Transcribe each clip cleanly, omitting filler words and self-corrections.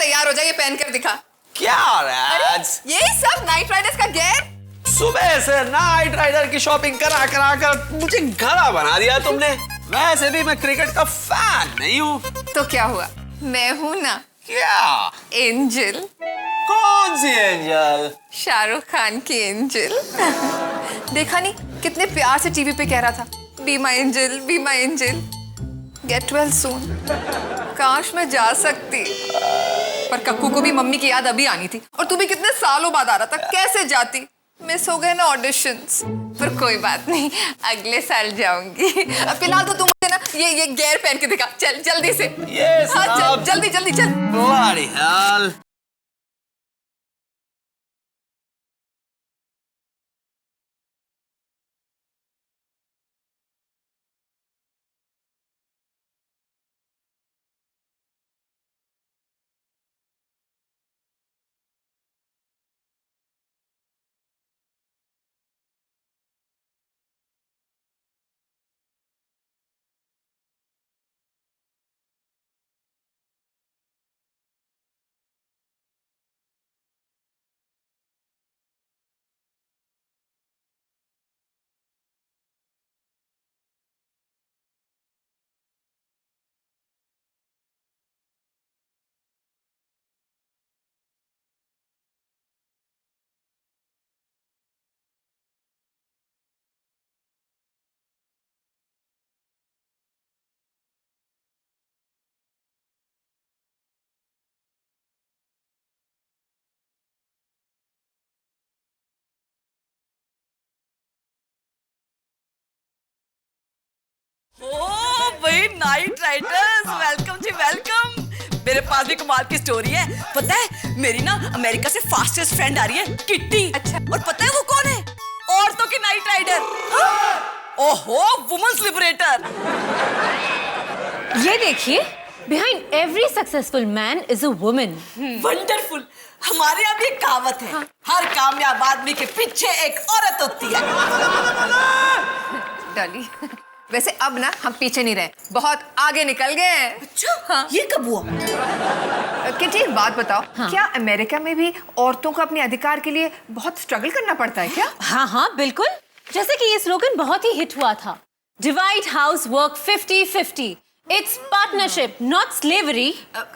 तैयार हो जा, ये पहन कर दिखा। क्या राज? यही सब नाइट राइडर्स का गेयर। सुबह से नाइट राइडर की शॉपिंग करा करा कर मुझे घड़ा बना दिया तुमने। वैसे भी मैं क्रिकेट का फैन नहीं हूँ। तो क्या हुआ, मैं हूँ ना। क्या? एंजल। कौन सी एंजल? शाहरुख खान की एंजल। देखा नहीं कितने प्यार से टीवी पे कह रहा था, be my angel, be my angel, get well soon. काश मैं जा सकती, पर कक्कू को भी मम्मी की याद अभी आनी थी, और तू भी कितने सालों बाद आ रहा था, कैसे जाती। मिस हो गए ना ऑडिशंस, पर कोई बात नहीं, अगले साल जाऊंगी। अब फिलहाल तो तुम मुझे ना ये गेयर पहन के दिखा, चल जल्दी से। हाँ चल, जल्दी जल्दी चल। बड़ी हाल। ओ भाई नाइट राइडर्स, वेलकम जी वेलकम। मेरे पास भी कमाल की स्टोरी है। पता है मेरी ना अमेरिका से फास्टेस्ट फ्रेंड आ रही है, किट्टी। अच्छा। और पता है वो कौन है? औरतों की नाइट राइडर। ओहो, वुमेन्स लिबरेटर। ये देखिए, behind every successful man is a woman. Wonderful. हमारे यहाँ भी एक कहावत है, हर कामयाब आदमी के पीछे एक औरत होती है। डॉली, वैसे अब ना हम पीछे नहीं रहे, बहुत आगे निकल गए हैं। अच्छा, हाँ। ये कब हुआ? किटी, एक बात बताओ, हाँ। क्या अमेरिका में भी औरतों को अपने अधिकार के लिए बहुत स्ट्रगल करना पड़ता है क्या? हाँ हाँ बिल्कुल, जैसे कि ये स्लोगन बहुत ही हिट हुआ था, divide house work 50-50, it's partnership not slavery.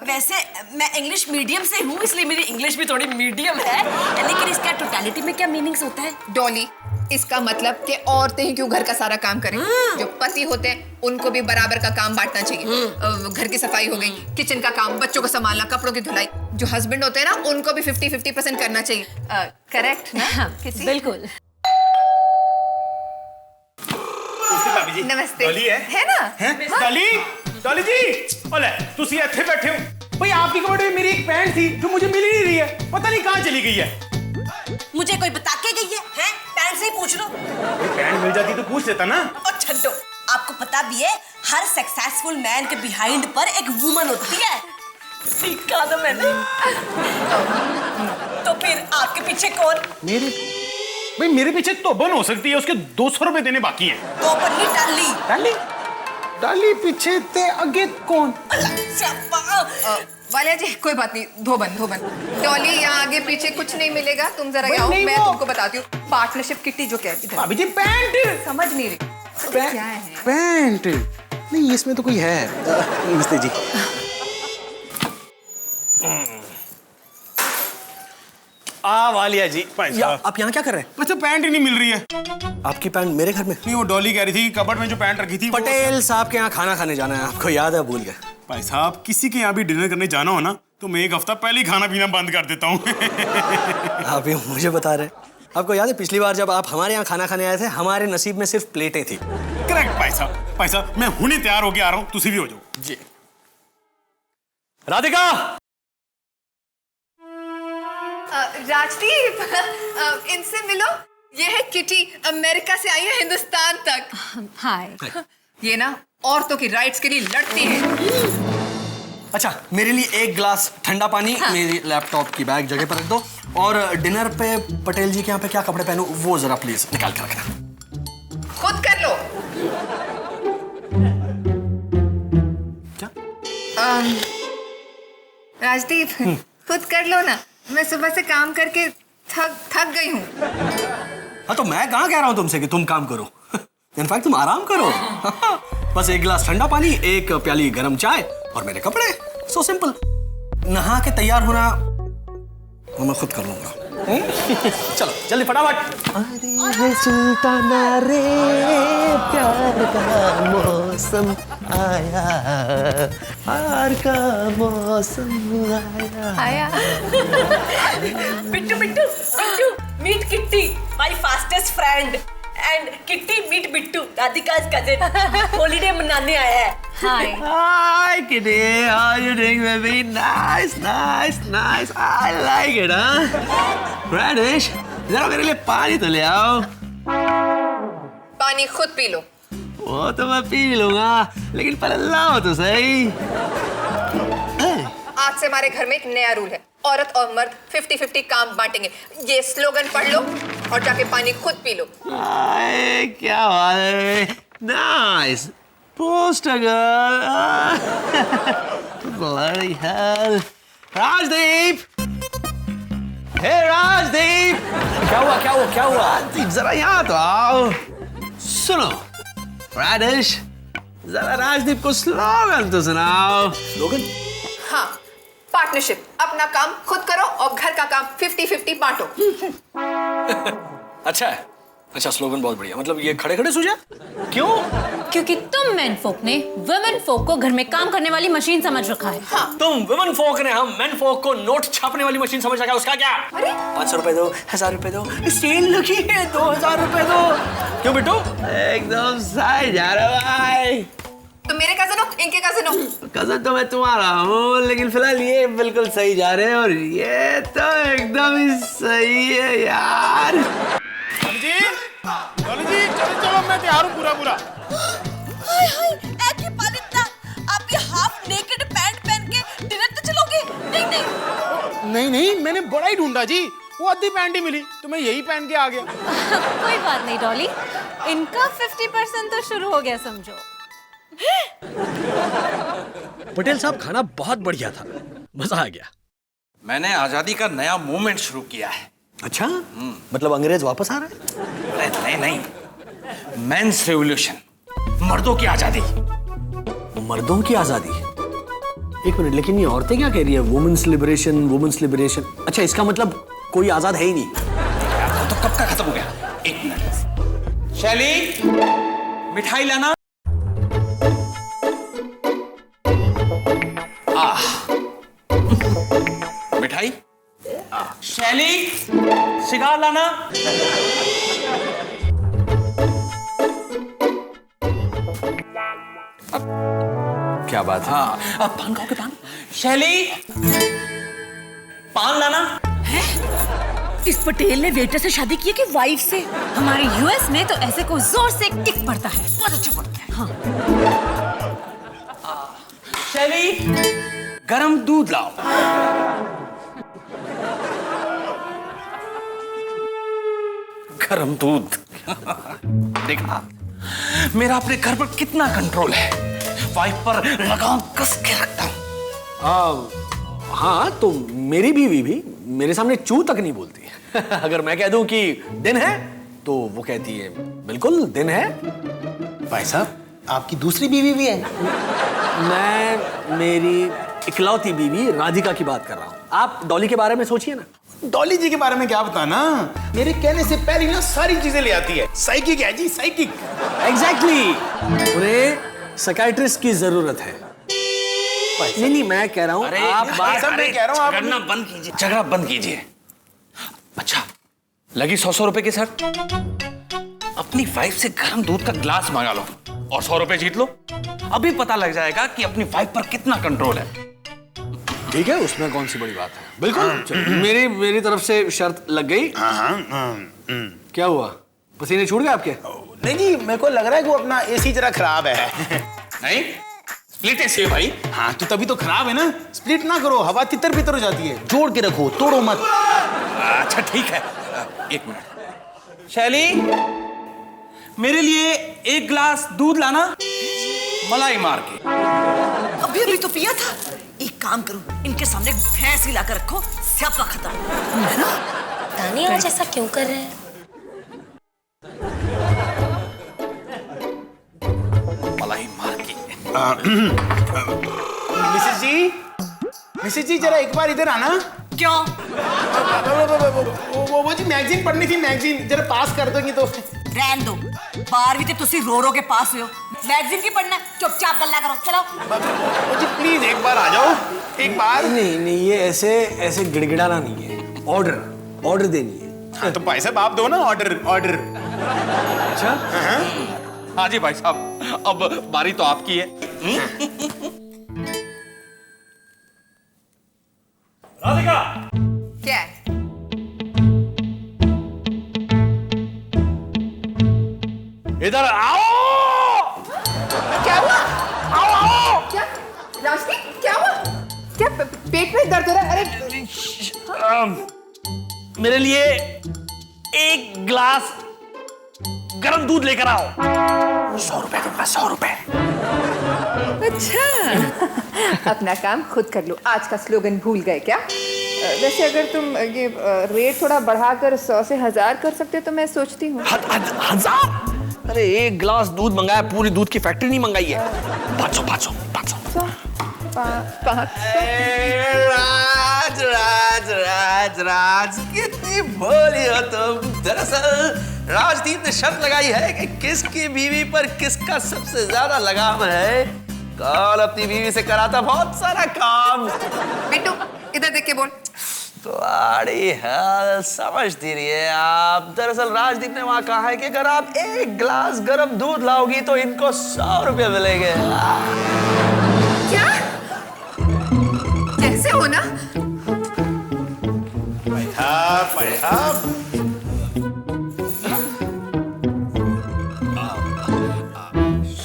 वैसे मैं इंग्लिश मीडियम से हूँ, इसलिए मेरी इंग्लिश भी थोड़ी मीडियम है, लेकिन इसका टोटलिटी में क्या मीनिंग्स होता है? डॉली, इसका मतलब कि औरतें ही क्यों घर का सारा काम करें? जो पति होते हैं उनको भी बराबर का काम बांटना चाहिए। घर की सफाई हो गई, किचन का काम, बच्चों को संभालना, कपड़ों की धुलाई। जो हस्बैंड होते हैं ना, उनको भी 50-50% करना चाहिए। करेक्ट ना? हाँ, बिल्कुल। भाभी जी, नमस्ते। डॉली है ना? हैं? डॉली जी, ओले तुसी ਇੱਥੇ बैठे हो। भाई आपकी कमरे में मेरी एक पैंट थी जो मुझे मिल ही नहीं रही है, पता नहीं कहाँ चली गई है। मुझे कोई बता के गई है? पैंट से ही पूछ लो। पैंट मिल जाती तो पूछ लेता ना। और छड्डो, आपको पता भी है हर सक्सेसफुल मैन के बिहाइंड पर एक वुमन होती है। ठीक कहा था मैंने। तो फिर आपके पीछे कौन? भाई मेरे पीछे तो बन हो सकती है, उसके 200 रुपए देने बाकी हैं। तो पन्नी डाली। डाली पीछे ते आगे कौन? वालिया जी, कोई बात नहीं, धोबन। डॉली, यहाँ आगे पीछे कुछ नहीं मिलेगा, तुम जरा आओ, मैं तुमको बताती हूँ। पार्टनरशिप किट्टी जो क्या है, भाभी जी पैंट समझ नहीं रही क्या है? पैंट नहीं, इसमें तो कोई है। नमस्ते जी। वालिया जी, आप यहाँ क्या कर रहे हैं? अच्छा, पैंट ही नहीं मिल रही है। आपकी पैंट मेरे घर में? नहीं, वो डॉली कह रही थी कि कबर्ड में जो पैंट रखी थी। पटेल साहब के यहाँ खाना खाने जाना है, आपको याद है? भूल गए? भाई साहब, किसी के यहाँ भी डिनर करने जाना हो ना, तो मैं एक हफ्ता पहले ही खाना पीना बंद कर देता हूँ। आप ये मुझे बता रहे? आपको याद है पिछली बार जब आप हमारे यहाँ खाना खाने आए थे, हमारे नसीब में सिर्फ प्लेटें थी। करेक्ट भाई साहब, मैं हुने तैयार होके आ रहा हूँ, तुसी भी हो जाओ। जी। राधिका, राजदीप, इनसे मिलो। ये है किटी, अमेरिका से आई है हिंदुस्तान तक। हाय। ये ना औरतों की राइट्स के लिए लड़ती है। अच्छा मेरे लिए एक ग्लास ठंडा पानी, हाँ। मेरी लैपटॉप की बैग जगह पर रख दो, और डिनर पे पटेल जी के यहाँ पे क्या कपड़े पहनूं वो जरा प्लीज निकाल कर रखना। खुद कर लो। क्या? राजदीप खुद कर लो ना, मैं सुबह से काम करके थक गई हूँ। हाँ तो मैं कहाँ कह रहा हूँ तुमसे कि तुम काम करो। इनफैक्ट तुम आराम करो। बस एक गिलास ठंडा पानी, एक प्याली गरम चाय और मेरे कपड़े। So simple. नहा के तैयार होना वो मैं खुद कर लूंगा। चलो जल्दी फटाफट। अरे सुल्ताना रे, प्यार का मौसम आया, प्यार का मौसम आया। Bittu Bittu Bittu meet Kitty, my fastest friend, and Kitty meet Bittu, Radhika's cousin, holiday मनाने आया है। हाय। Hi Kitty, how are you doing baby? Nice, nice, nice. I like it, huh? Radish, जरा मेरे लिए पानी तो ले आओ। पानी खुद पी लो। वो तो मैं पी लूंगा, लेकिन पहले लाओ तो सही। आज से हमारे घर में एक नया रूल है, औरत और मर्द 50-50 काम बांटेंगे। ये स्लोगन पढ़ लो और जाके पानी खुद पी लो। आए, क्या बात है। Nice. Poster girl. Bloody hell. Rajdeep! Hey Rajdeep! क्या हुआ? राजदीप जरा यहाँ तो आओ। सुनो, राडिश, जरा राजदीप को स्लोगन तो सुनाओ। स्लोगन? हाँ, पार्टनरशिप, अपना काम खुद करो और घर का काम 50-50 बांटो। अच्छा स्लोगन बहुत बढ़िया। मतलब ये खड़े खड़े सूझा? क्यों? क्योंकि तुम मेन फोक ने वुमेन फोक को घर में काम करने वाली मशीन समझ रखा है। हाँ। तुम वुमेन फोक ने हम मेन फोक को नोट छापने वाली मशीन समझ रखा है। उसका क्या? अरे 500 रुपए दो, 1000 रुपए दो, सेल लगी है 2000 रुपए दो। क्यों बिट्टू? एकदम सही जा रहा भाई। तो मेरे कजन हो, इनके कजन हो। कजन तो मैं तुम्हारा हूँ, लेकिन फिलहाल ये बिल्कुल सही जा रहे हैं और ये तो एकदम ही सही है यार। डॉली जी चलो मैं तैयार हूँ पूरा। हाय हाय, ऐके पालिता, आप ये हाफ नेकेड पैंट पहन के डिनर पे चलोगे? नहीं, मैंने बड़ा ही ढूंढा जी, वो आधी पैंट ही मिली तो मैं यही पहन के आ गया। कोई बात नहीं डॉली, इनका 50% तो शुरू हो गया समझो। पटेल साहब खाना बहुत बढ़िया था, मजा आ गया। मैंने आजादी का नया मूवमेंट शुरू किया है। अच्छा, मतलब अंग्रेज वापस आ रहे हैं? अरे नहीं, मेंस रेवोल्यूशन, मर्दों की आजादी। मर्दों की आजादी? एक मिनट, लेकिन ये औरतें क्या कह रही है? Women's liberation. अच्छा, इसका मतलब कोई आजाद है ही नहीं। तो कब का खत्म हो गया? एक मिनट। शैली, मिठाई लाना। मिठाई। शैली, सिगार लाना। क्या बात है? हाँ, अब पान खाओगे? पान। शैली, पान लाना। इस पटेल ने वेटर से शादी की है कि वाइफ से? हमारे यूएस में तो ऐसे को जोर से किक पड़ता है। बहुत अच्छा पड़ता है। हाँ। शैली, गरम दूध लाओ। गरम दूध। देखा, मेरा अपने घर पर कितना कंट्रोल है। वाइफ पर लगाम कस के रखता हूं। हाँ, तो मेरी बीवी भी मेरे सामने चू तक नहीं बोलती। अगर मैं कह दूं कि दिन है तो वो कहती है बिल्कुल दिन है। भाई साहब, आपकी दूसरी बीवी भी है? मैं मेरी इकलौती बीवी राधिका की बात कर रहा हूँ। आप डॉली के बारे में सोचिए ना। डॉली जी के बारे में क्या बताना, मेरे कहने से पहले ना सारी चीजें ले आती है। साइकिक है जी, साइकिक। एग्जैक्टली, उन्हें साइकियाट्रिस्ट की जरूरत है। नहीं, मैं कह रहा हूँ आप बात मैं कह रहा हूँ आप झगड़ा बंद कीजिए। अच्छा, लगी 100 रुपए की शर्त। अपनी वाइफ से गर्म दूध का ग्लास मंगा लो और 100 रुपए जीत लो। अभी पता लग जाएगा कि अपनी वाइफ पर कितना कंट्रोल है। ठीक है, उसमें कौन सी बड़ी बात है। बिल्कुल, मेरी तरफ से शर्त लग गई। क्या हुआ, पसीने छूट गए आपके? नहीं जी, मेरे को लग रहा है कि वो अपना एसी जरा खराब है। नहीं, स्प्लिट एसी है भाई। हाँ, तो तभी तो खराब है ना। स्प्लिट ना करो, हवा तितर बितर हो जाती है। जोड़ के रखो, तोड़ो मत। अच्छा ठीक है, एक मिनट। शैली, मेरे लिए एक ग्लास दूध लाना, मलाई मार के। अभी तो पिया था। एक काम करो, इनके सामने एक भैंस ला कर रखो, स्यापा खत्म, है ना? तानी आज ऐसा क्यों कर रहे हैं? मलाई मार की। मिसेस जी जरा एक बार इधर आना। क्यों? वो जी मैगजीन पढ़नी थी, मैगजीन जरा पास कर दोगी तो। रहन दो, 12वीं ते तुसी रो के पास हुए हो, मैगजीन की पढ़ना, चुपचाप गल्ला करो, चलो। वो जी प्लीज एक बार आ जाओ, एक बार। नहीं ये ऐसे गिड़गिड़ाना नहीं है, ऑर्डर देनी है। हाँ, तो भाई साहब आप दो ना ऑर्डर। अच्छा हाँ जी भाई साहब, अब बारी तो आपकी है। राधिका क्या है? इधर आओ। क्या हुआ? आओ। क्या राजदीप, क्या हुआ? क्या पेट में दर्द हो रहा है? अरे मेरे लिए एक ग्लास गरम दूध लेकर आओ। 100 रुपए दूंगा, 100 रुपए। अच्छा अपना काम खुद कर लो। आज का स्लोगन भूल गए क्या? वैसे अगर तुम ये रेट थोड़ा बढ़ाकर 100 से 1000 कर सकते तो मैं सोचती हूँ। 1000? अरे एक ग्लास दूध मंगाया, पूरी दूध की फैक्ट्री नहीं मंगाई है। 500। राज कितनी भोली हो तुम। दरअसल राजदीप ने शर्त लगाई है कि किसकी बीवी पर किसका सबसे ज्यादा लगाव है। कौन अपनी बीवी से कराता बहुत सारा काम। बिट्टू इधर देख के बोल। तुम्हारी हाल समझती रही है आप। दरअसल राजदीप ने वहां कहा है कि अगर आप एक ग्लास गर्म दूध लाओगी तो इनको 100 रुपए मिलेंगे। क्या? कैसे हो ना?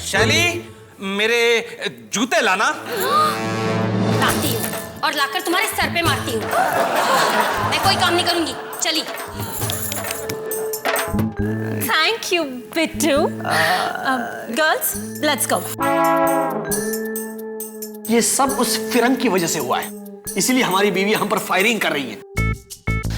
शैली, मेरे जूते लाना। लाती हूँ और लाकर तुम्हारे सर पे मारती हूँ। मैं कोई काम नहीं करूंगी, चली। Thank you, Bittu. Girls, let's go. ये सब उस फिरंग की वजह से हुआ है, इसीलिए हमारी बीवी हम पर फायरिंग कर रही है।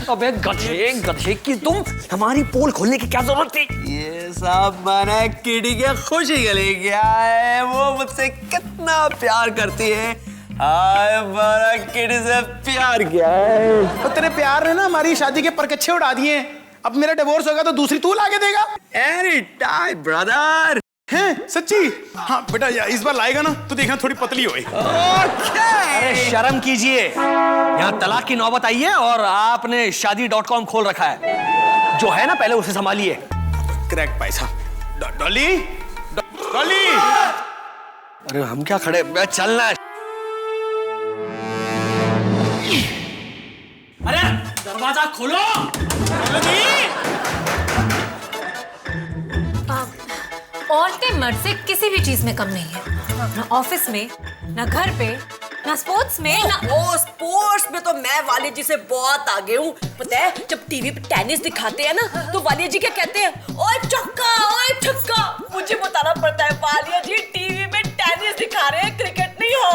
अबे गधे की तुम, हमारी पोल खोलने की क्या जरूरत थी? ये सब मैंने किटी के खुशी के लिए किया है। वो मुझसे कितना प्यार करती है। हाय मैंने किटी से प्यार किया है। तो तेरे प्यार ने ना हमारी शादी के परकच्छे उड़ा दिए। अब मेरा डिवोर्स होगा तो दूसरी तू लाके देगा? Any time brother. हैं सच्ची? हाँ बेटा इस बार लाएगा ना तो देखना थोड़ी पतली होगी। अरे शर्म कीजिए, यहाँ तलाक की नौबत आई है और आपने शादी.com खोल रखा है। जो है ना पहले उसे संभालिए। करेक्ट भाई साहब। डॉली। अरे हम क्या खड़े, चलना है। अरे दरवाजा खोलो। औरतें मर्द से किसी भी चीज में कम नहीं है। ना ऑफिस में, ना घर पे, ना स्पोर्ट्स में, ना ओ स्पोर्ट्स में तो मैं वालिया जी से बहुत आगे हूँ। पता है जब टीवी पे टेनिस दिखाते हैं ना तो वालिया जी क्या कहते हैं? ओए चौका, ओए छक्का। मुझे बताना पड़ता है वालिया जी टीवी में टेनिस दिखा रहे हैं, क्रिकेट नहीं हो।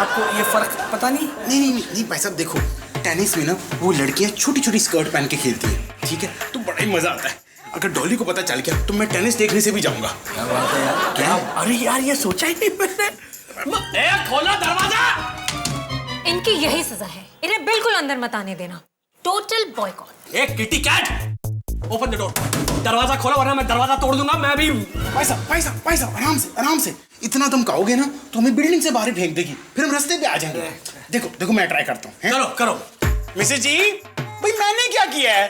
आपको ये फर्क पता नहीं? नहीं भाई साहब देखो, टेनिस में ना वो लड़कियां छोटी छोटी स्कर्ट पहन के खेलती हैं, ठीक है? तो बड़ा ही मजा आता है। अगर डॉली को पता चल गया तो मैं टेनिस देखने से भी जाऊंगा। क्या बात है यार? क्या? अरे यार ये सोचा ही नहीं मैंने। खोलो दरवाजा। इनकी यही सजा है। इन्हें बिल्कुल अंदर मत आने देना। Total boycott. एक Kitty cat, open the door. दरवाजा खोलो वरना मैं दरवाजा तोड़ दूंगा। मैं भी। भाई साहब आराम से। इतना तुम कहोगे ना तो हमें बिल्डिंग से बाहर फेंक देगी, फिर हम रास्ते पे आ जाएंगे। देखो मैं ट्राई करता हूँ। करो। मिसेज जी, भाई मैंने क्या किया है?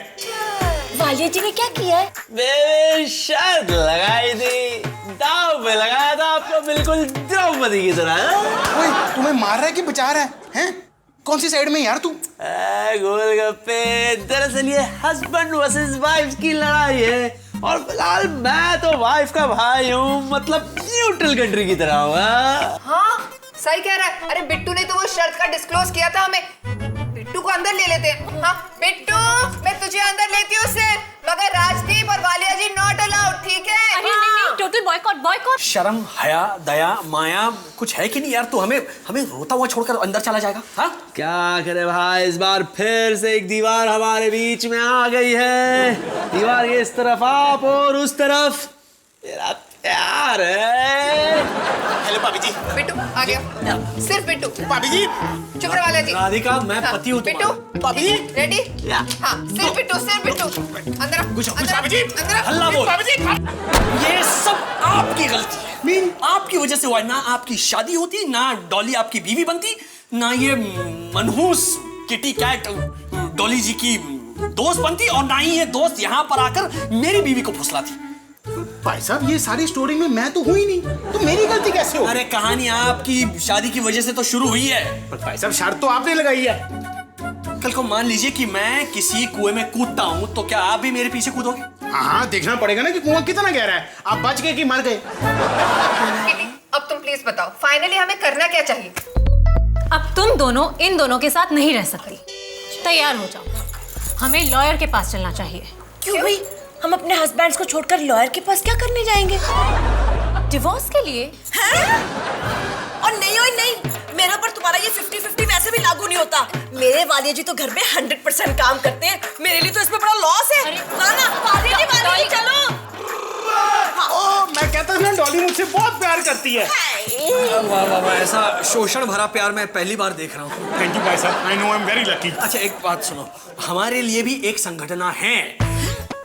वालिया जी ने क्या किया है? मैंने शर्त लगाई थी, दाव पे लगाया था आपको, बिल्कुल द्रौपदी की तरह। ओए तुम्हें मार रहा है कि बचा रहा है? हैं? कौन सी साइड में यार तू? गोलगप्पे। दरअसल ये हस्बैंड वर्सेस वाइफ की लड़ाई है और फिलहाल मैं तो वाइफ का भाई हूँ, मतलब न्यूट्रल कंट्री की तरह हूँ। हाँ सही कह रहा है। अरे बिट्टू ने तो वो शर्त का डिस्क्लोज किया था हमें। बिट्टू को अंदर ले लेते हैं। हाँ बिट्टू, मैं तुझे अंदर लेती हूँ उससे, मगर राजदीप और वालिया जी नॉट अलाउड, ठीक है? अरे नहीं, टोटल बॉयकॉट। शर्म, हया, दया, माया कुछ है कि नहीं यार? तू हमें रोता हुआ छोड़कर अंदर चला जाएगा? हाँ? क्या करे भाई, इस बार फिर से एक दीवार हमारे बीच में आ गई है। दीवार के इस तरफ आप और उस तरफ मेरा प्यार है। हेलो भाभी जी। बिट्टू आ गया, सिर्फ बिट्टू। भाभी जी। चुप रहो वालिया जी। राधिका, मैं पति हूँ बिट्टू, भाभी जी। रेडी? हाँ, सिर्फ बिट्टू, सिर्फ बिट्टू। अंदर आ, कुछ अंदर आ, भाभी जी। अंदर आ। हल्ला बोल। भाभी जी। ये सब आपकी गलती है। आपकी वजह से हुआ है। ना आपकी शादी होती, ना डॉली आपकी बीवी बनती, ना ये मनहूस किटी कैट डॉली जी की दोस्त बनती, और ना ही ये दोस्त यहाँ पर आकर मेरी बीवी को फुसलाती। भाई साहब, ये सारी स्टोरी में मैं तो हूँ ही नहीं, तो मेरी गलती कैसे हो? अरे कहानी आपकी शादी की वजह से तो शुरू हुई है। पर भाई साहब, शर्त तो आपने लगाई है। कल को मान लीजिए कि मैं किसी कुएं में कूदता हूँ, तो क्या आप भी मेरे पीछे कूदोगे? हाँ, देखना पड़ेगा ना कि कुआं कितना गहरा है। आप बच गए कि मर गए? किटी, अब तुम प्लीज बताओ, फाइनली हमें करना क्या चाहिए? अब तुम दोनों इन दोनों के साथ नहीं रह सकती। तैयार हो जाओ, हमें लॉयर के पास चलना चाहिए। क्यों भाई, हम अपने हस्बैंड्स को छोड़कर लॉयर के पास क्या करने जाएंगे? डिवोर्स के लिए। हैं? और नहीं और नहीं, मेरे ऊपर तुम्हारा ये 50-50 वैसे भी लागू नहीं होता। मेरे वालिया जी तो घर में 100% काम करते हैं, मेरे लिए तो इसमें बड़ा लॉस है। ना वालिया जी चलो। ओ, मैं कहता हूँ ना, डॉली मुझसे बहुत प्यार करती है। वाह वाह वाह, ऐसा शोषण भरा प्यार मैं पहली बार देख रहा हूँ। थैंक यू भाई साहब, I know I am very lucky. अच्छा एक बात सुनो, हमारे लिए भी एक संगठन है,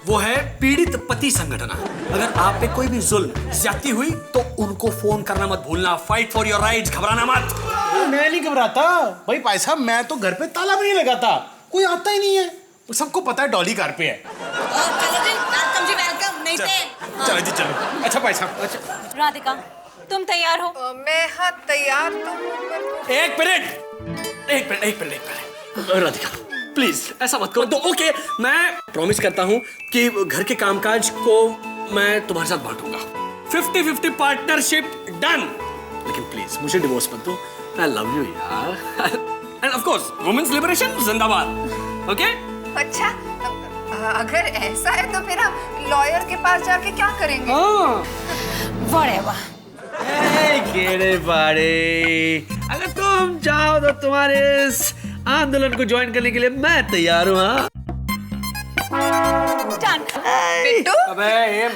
वो है पीड़ित पति संगठन। अगर आप पे कोई भी जुल्म, ज्यादती हुई तो उनको फोन करना मत भूलना। फाइट फॉर योर राइट्स, घबराना मत। मैं नहीं घबराता भाई। भाई साहब, मैं तो घर पे ताला भी नहीं लगाता, कोई आता ही नहीं है। सबको पता है डॉली घर पे है। चलो जी, वेलकम जी, वेलकम। नहीं थे। चलो जी चलो। अच्छा भाई साहब, अच्छा राधिका, तुम तैयार हो? मैं हाँ तैयार तो हूँ। एक मिनट राधिका, प्लीज ऐसा मत करो। तो ओके, मैं प्रॉमिस करता हूँ कि घर के कामकाज को मैं तुम्हारे साथ बांटूंगा। 50-50 पार्टनरशिप डन। लेकिन प्लीज मुझे डिवोर्स मत दो। आई लव यू यार। And of course women's liberation जिंदाबाद। ओके? अच्छा, अगर ऐसा है तो फिर हम लॉयर के पास जाके क्या करेंगे? Whatever. गेड़े बाड़े, अगर तुम चाहो तो तुम्हारे इस आंदोलन को ज्वाइन करने के लिए मैं तैयार हूँ। हाँ? बिट्टू, अबे ये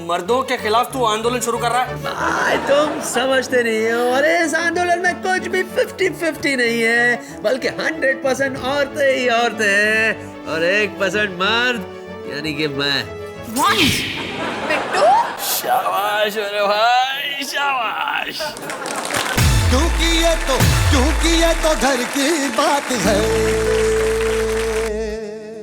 मर्दों के खिलाफ तू आंदोलन शुरू कर रहा है? भाई तुम समझते नहीं हो, और इस आंदोलन में कुछ भी 50-50 नहीं है, बल्कि 100% औरतें ही औरतें हैं और 1% मर्द, यानी कि मैं। बिट्टू, शाबाश मेरे भाई, शाबाश। क्योंकि ये तो घर की बात है।